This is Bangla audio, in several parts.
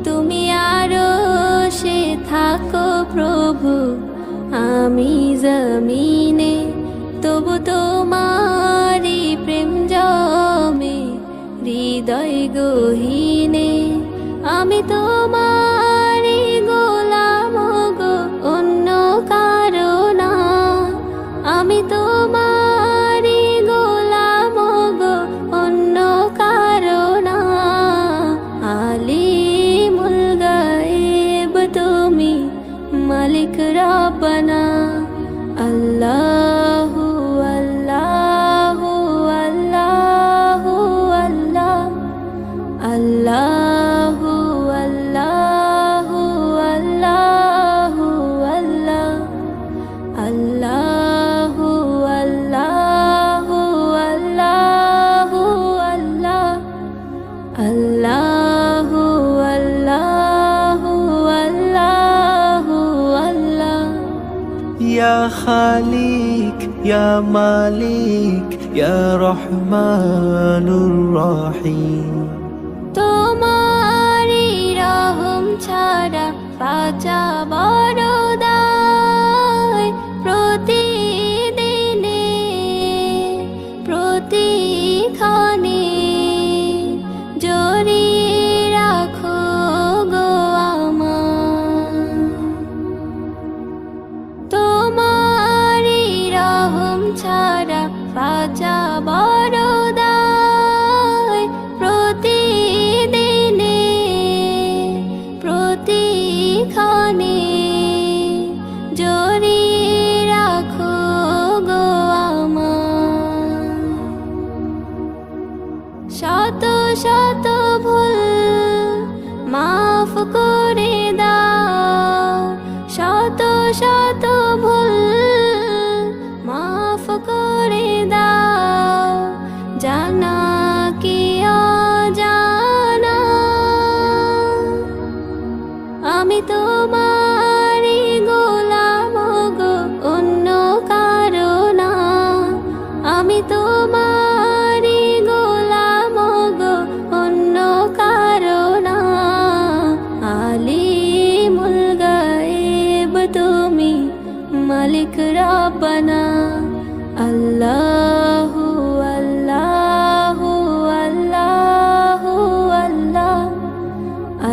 তুমি আরশে থাকো প্রভু, আমি জমিনে, তবু তোমারি প্রেম জমে হৃদয় গহীনে। আমি তোমারি গোলাম গো, অন্য কারো না। আমি তোমারি গোলাম গো, অন্য কারো না। আলিমুল গায়েব তুমি, মালিক রব্বানা। আল্লাহু আল্লাহু আল্লাহু আল্লাহ, আল্লাহু আল্লাহু আল্লাহু আল্লাহ, আল্লাহু আল্লাহু আল্লাহু আল্লাহ, আল্লাহু আল্লাহু আল্লাহু আল্লাহ। ইয়া খালিক ইয়া মালিক ইয়া রহমানুর রহিম। তোমারি রহম ছাড়া বাঁচা বড় দায়। প্রতিদিনে প্রতিক্ষণে জড়িয়ে রাখো গো আমায়। তোমারি রহম ছাড়া বাঁচা বড় দায়। প্রতিদিনে প্রতিক্ষণে জড়িয়ে রাখো গো আমায়। শত শত ভুল মাফ করে দাও, শত শত ভুল মাফ করে দাও। জানা কি অজানা, আমি তোমারি গোলাম গো, অন্য কারো না। আমি তোমারি গোলাম গো, অন্য কারো না। আলিমুল গায়েব তুমি, মালিক রব্বানা। আল্লাহু আল্লাহু আল্লাহু আল্লাহ,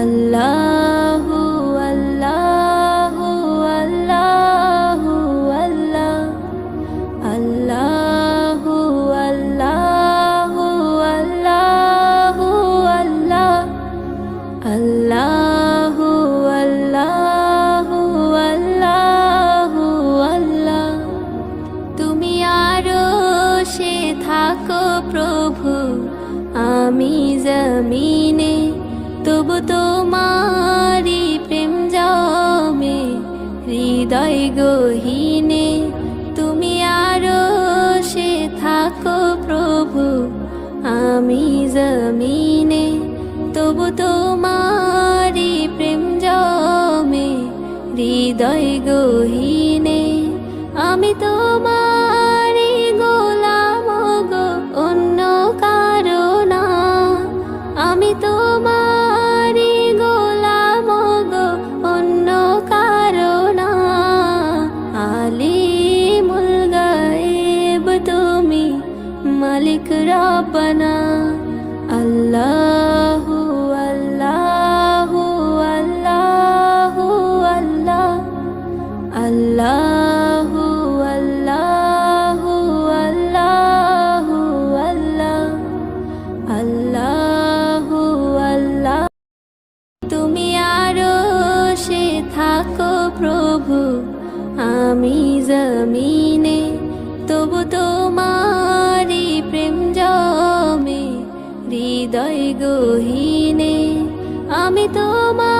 আল্লাহু আল্লাহু আল্লাহু আল্লাহ, আল্লাহু আল্লাহু আল্লাহু আল্লাহ, আল্লাহু আল্লাহু আল্লাহু আল্লাহ। তুমি আরশে থাকো প্রভু, আমি জমিনে, তবু তোমারি প্রেম জমে হৃদয় গহীনে। তুমি আরশে থাকো প্রভু, আমি জমিনে, তবু তোমারি প্রেম জমে হৃদয় গহীনে। আমি তোমারি গোলাম গো, অন্য কারো না। আমি তোমারি গোলাম গো, অন্য কারো না। আলিমুল গায়েব তুমি, মালিক রব্বানা। আল্লাহু আল্লাহু আল্লাহু আল্লাহ, আল্লাহু আল্লাহু আল্লাহু আল্লাহ, আল্লাহু আল্লাহ। তুমি আরশে থাকো প্রভু, আমি জমিনে, তবু তোমারি প্রেম জমে হৃদয় গহীনে। আমি তোমার